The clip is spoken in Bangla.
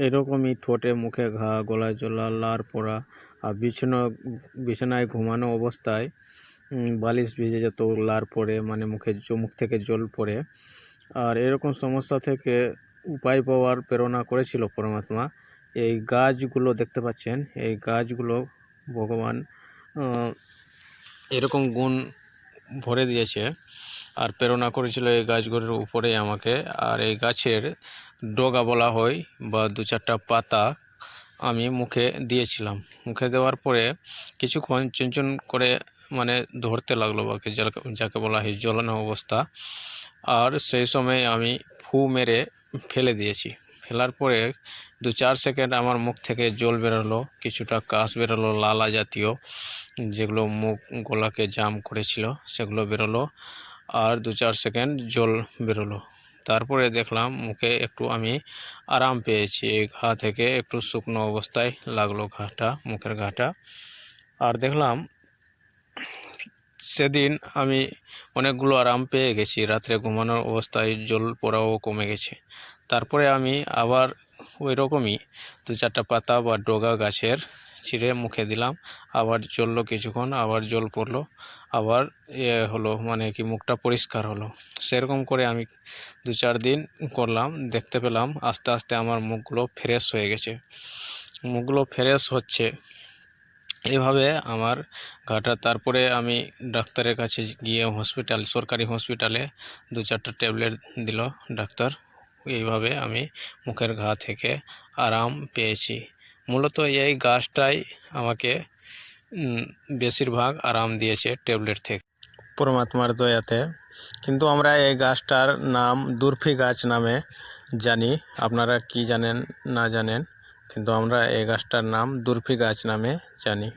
এরকমই ঠোঁটে মুখে ঘা, গলায় জ্বলা, লার পোড়া আর বিছানায় ঘুমানো অবস্থায় বালিশ ভিজে যেত, লার পড়ে, মানে মুখ থেকে জল পড়ে। আর এরকম সমস্যা থেকে উপায় পাওয়ার প্রেরণা করেছিল পরমাত্মা। এই গাছগুলো দেখতে পাচ্ছেন, এই গাছগুলো ভগবান এরকম গুণ ভরে দিয়েছে আর প্রেরণা করেছিল এই গাছগুলোর উপরেই আমাকে। আর এই গাছের ডগা বলা হয় বা 2-4টা পাতা আমি মুখে দিয়েছিলাম। মুখে দেওয়ার পরে কিছুক্ষণ চুনচুন করে মানে ধরতে লাগলো, বা যাকে বলা হয় জ্বলানো অবস্থা। আর সেই সময় আমি ফু মেরে ফেলে দিয়েছি। ফেলার পরে 2-4 সেকেন্ড আমার মুখ থেকে জল বেরোলো, কিছুটা কাশ বেরোলো, লালা জাতীয়, যেগুলো মুখ গলাকে জাম করেছিল সেগুলো বেরোলো। আর 2-4 সেকেন্ড জল বেরোলো। তারপরে দেখলাম মুখে একটু আমি আরাম পেয়েছি। এই ঘা থেকে একটু শুকনো অবস্থায় লাগলো ঘাটা, মুখের ঘাটা। আর দেখলাম সেদিন আমি অনেকগুলো আরাম পেয়ে গেছি। রাত্রে ঘুমানোর অবস্থায় জল পড়াও কমে গেছে। তারপরে আমি আবার ওই রকমই 2-4টা পাতা বা ডগা গাছের ছিঁড়ে মুখে দিলাম, আবার জ্বললো কিছুক্ষণ, আবার জল পড়লো, আবার হলো, মানে কি মুখটা পরিষ্কার হলো। সেরকম করে আমি 2-4 দিন করলাম। দেখতে পেলাম আস্তে আস্তে আমার মুখগুলো ফ্রেশ হয়ে গেছে, মুখগুলো ফ্রেশ হচ্ছে এইভাবে আমার ঘাটা। তারপরে আমি ডাক্তারের কাছে গিয়ে সরকারি হসপিটালে 2-4টা ট্যাবলেট দিল ডাক্তার। এইভাবে আমি মুখের ঘা থেকে আরাম পেয়েছি। মূলত এই গাছটাই আমাকে বেশিরভাগ আরাম দিয়েছে ট্যাবলেট থেকে পরমাত্মার দয়াতে। কিন্তু আমরা এই গাছটার নাম দুর্ফি গাছ নামে জানি। আপনারা কি জানেন না জানেন, কিন্তু আমরা এই গাছটার নাম দুর্ফি গাছ নামে জানি।